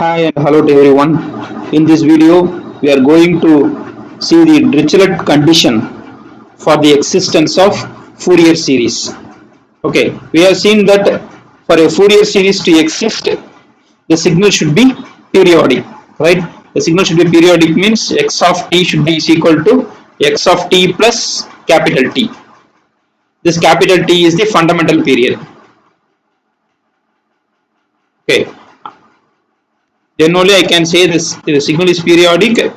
Hi and hello to everyone. In this video, we are going to see the Dirichlet condition for the existence of Fourier series. Okay, we have seen that for a Fourier series to exist, the signal should be periodic, right? The signal should be periodic means x of t should be is equal to x of t plus capital T. This capital T is the fundamental period. Okay, then only I can say this the signal is periodic,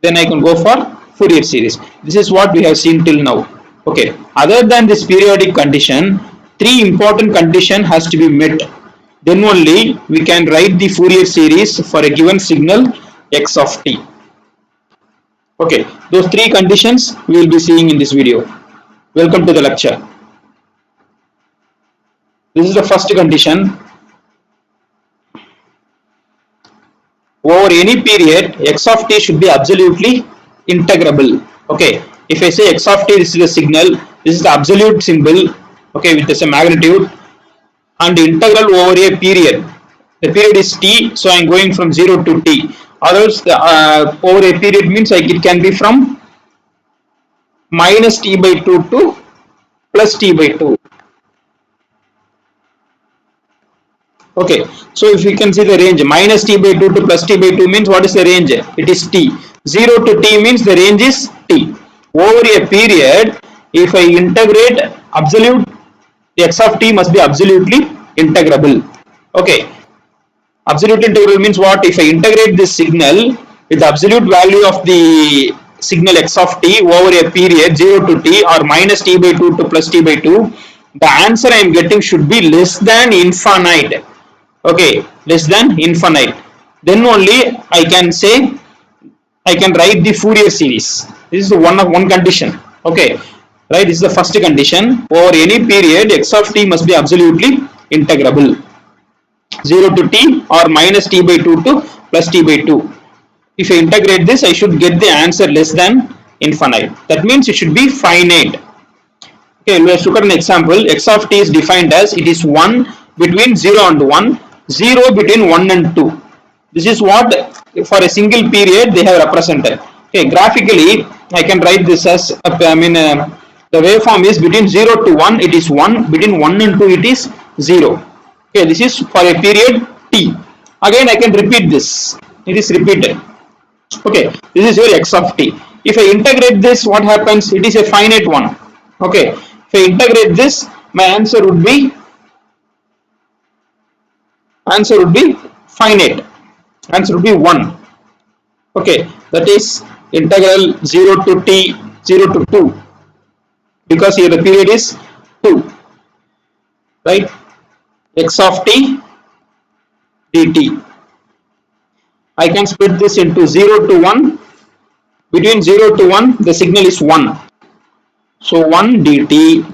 then I can go for Fourier series. This is what we have seen till now. Okay, other than this periodic condition, three important condition has to be met. Then only we can write the Fourier series for a given signal x of t. Okay, those three conditions we will be seeing in this video. Welcome to the lecture. This is the first condition. Over any period, x of t should be absolutely integrable. Okay, if I say x of t, this is the signal, this is the absolute symbol, okay, with the same magnitude, and integral over a period. The period is t, so I am going from 0 to t. Or else the, over a period means like it can be from minus t by 2 to plus t by 2. Okay, so if you can see the range, minus t by 2 to plus t by 2 means what is the range? It is t. 0 to t means the range is t. Over a period, if I integrate absolute, the x of t must be absolutely integrable. Okay, absolute integral means what? If I integrate this signal with the absolute value of the signal x of t over a period 0 to t or minus t by 2 to plus t by 2, the answer I am getting should be less than infinite. Okay, less than infinite. Then only I can say I can write the Fourier series. This is one condition. Okay, right? This is the first condition. Over any period, x of t must be absolutely integrable. 0 to t or minus t by 2 to plus t by 2. If I integrate this, I should get the answer less than infinite. That means it should be finite. Okay, let's look at an example. X of t is defined as it is 1 between 0 and 1, 0 between 1 and 2. This is what for a single period they have represented. Okay, graphically I can write this as the waveform is between 0 to 1 it is 1, between 1 and 2 it is 0. Okay, this is for a period t. Again I can repeat this. It is repeated. Okay, this is your x of t. If I integrate this, what happens? It is a finite one. Okay, if I integrate this, my answer would be finite. Answer would be 1. Okay, that is integral 0 to t 0 to 2, because here the period is 2, right? X of t dt. I can split this into 0 to 1. Between 0 to 1 the signal is 1, so 1 dt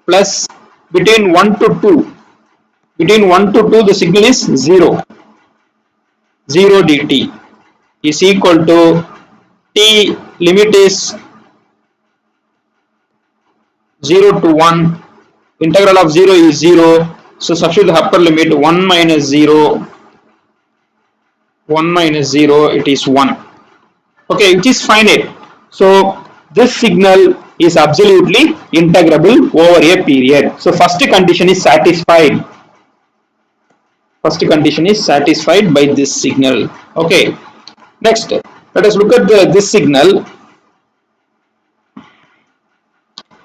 plus between 1 to 2, between 1 to 2 the signal is 0, 0 dt is equal to t limit is 0 to 1, integral of 0 is 0, so substitute the upper limit 1 minus 0, 1 minus 0, it is 1. Okay, which is finite. So this signal is absolutely integrable over a period. So first condition is satisfied. First condition is satisfied by this signal. Okay, next let us look at this signal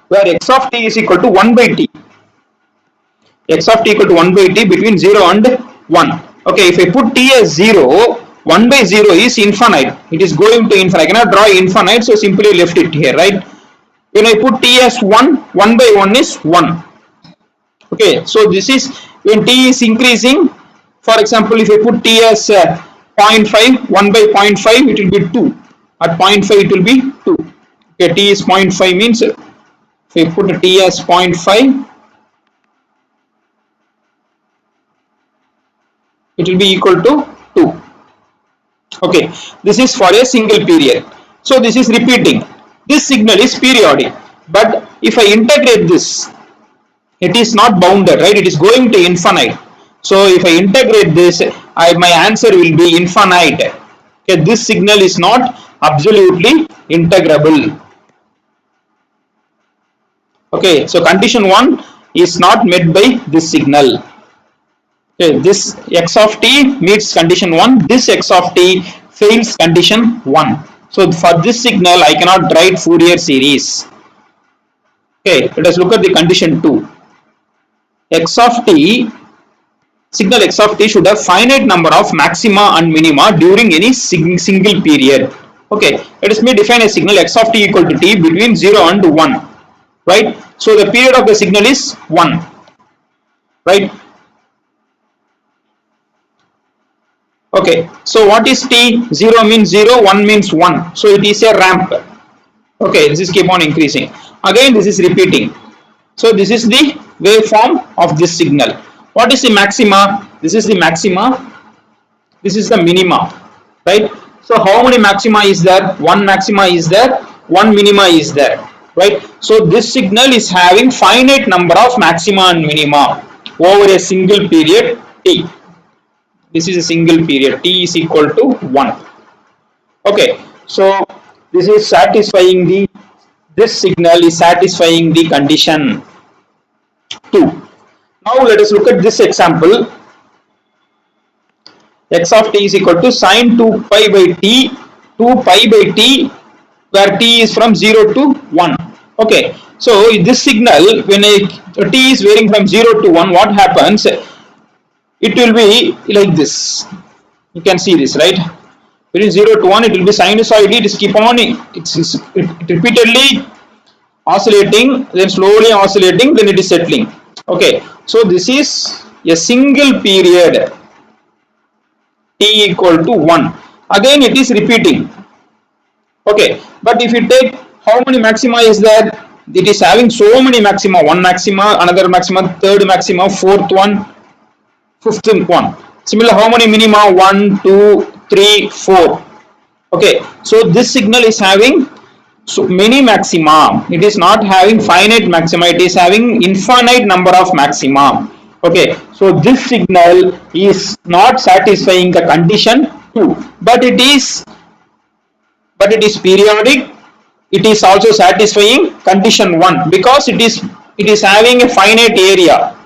where x of t is equal to 1 by t. X of t equal to 1 by t between 0 and 1. Okay, if I put t as 0, 1 by 0 is infinite. It is going to infinite. I cannot draw infinite, so simply left it here, right? When I put t as 1, 1 by 1 is 1. Okay, so this is when t is increasing. For example, if I put t as 0.5, 1 by 0.5, it will be 2. At 0.5, it will be 2. Okay, t is 0.5 means if I put t as 0.5, it will be equal to 2. Okay, this is for a single period. So this is repeating. This signal is periodic. But if I integrate this, it is not bounded, right? It is going to infinite. So if I integrate this, my answer will be infinite. Okay, this signal is not absolutely integrable. Okay, so condition 1 is not met by this signal. Okay, this x of t meets condition 1, this x of t fails condition 1. So for this signal, I cannot write Fourier series. Okay, let us look at the condition 2. X of t, signal x of t should have finite number of maxima and minima during any single period. Okay, let us define a signal x of t equal to t between 0 and 1. Right? So the period of the signal is 1. Right? Okay, so what is t? 0 means 0, 1 means 1. So it is a ramp. Okay, this is keep on increasing. Again, this is repeating. So this is the waveform of this signal. What is the maxima? This is the maxima. This is the minima. Right? So how many maxima is there? One maxima is there. One minima is there. Right? So this signal is having finite number of maxima and minima over a single period t. This is a single period, t is equal to 1. Okay, so this is satisfying this signal is satisfying the condition 2. Now let us look at this example. X of t is equal to sine 2 pi by t, 2 pi by t, where t is from 0 to 1. Okay, so this signal, when t is varying from 0 to 1, what happens? It will be like this. You can see this, right? Between 0 to 1, it will be sinusoidally. It is keep on it repeatedly oscillating, then slowly oscillating, then it is settling. Okay, so this is a single period t equal to 1. Again, it is repeating. Okay, but if you take how many maxima is there? It is having so many maxima. One maxima, another maxima, third maxima, fourth one, fifth one. Similar, how many minima? 1, 2, 3, 4. Okay, so this signal is having so many maxima. It is not having finite maxima. It is having infinite number of maxima. Okay, so this signal is not satisfying the condition 2, but it is periodic. It is also satisfying condition 1 because it is having a finite area.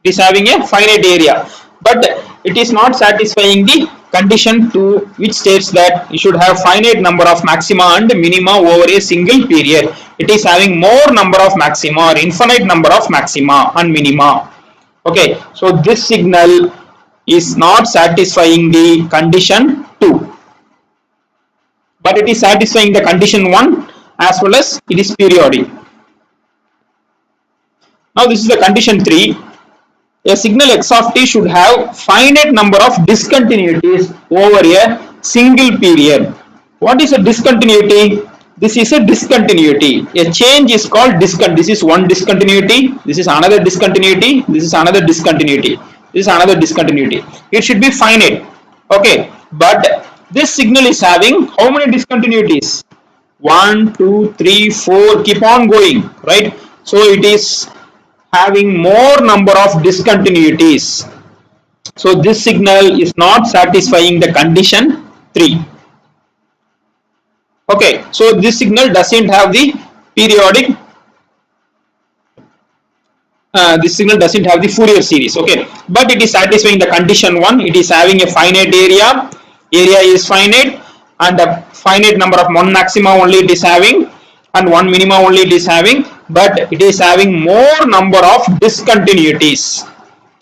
It is having a finite area, but it is not satisfying the condition 2, which states that you should have finite number of maxima and minima over a single period. It is having more number of maxima or infinite number of maxima and minima. Okay, so this signal is not satisfying the condition 2, but it is satisfying the condition 1 as well as it is periodic. Now this is the condition 3. A signal x of t should have finite number of discontinuities over a single period. What is a discontinuity? This is a discontinuity. A change is called discontinuity. This is one discontinuity. This is another discontinuity. This is another discontinuity. This is another discontinuity. It should be finite. Okay, but this signal is having how many discontinuities? 1, 2, 3, 4. Keep on going, right? So it is having more number of discontinuities. So this signal is not satisfying the condition 3. Okay, so this signal doesn't have the periodic, this signal doesn't have the Fourier series. Okay, but it is satisfying the condition 1. It is having a finite area is finite, and a finite number of one maxima only it is having, and one minima only it is having, but it is having more number of discontinuities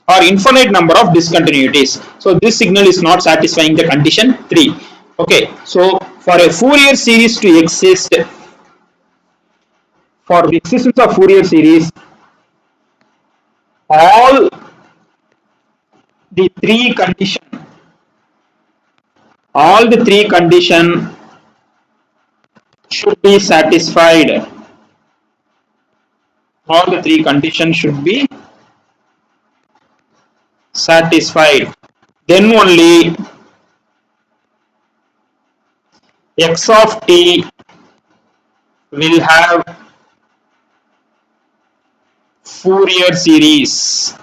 or infinite number of discontinuities. So this signal is not satisfying the condition 3. Okay, so for a Fourier series to exist, for the existence of Fourier series, all the three condition should be satisfied. All the three conditions should be satisfied. Then only x of t will have Fourier series.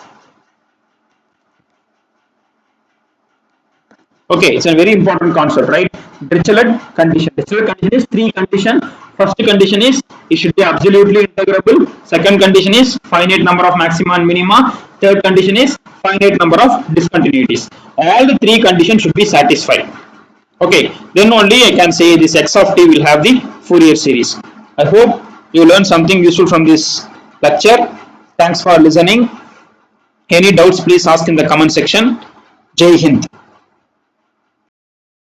Okay, it's a very important concept, right? Dirichlet condition. Dirichlet condition is three conditions. First condition is it should be absolutely integrable. Second condition is finite number of maxima and minima. Third condition is finite number of discontinuities. All the three conditions should be satisfied. Okay, then only I can say this x of t will have the Fourier series. I hope you learned something useful from this lecture. Thanks for listening. Any doubts, please ask in the comment section. Jai Hind.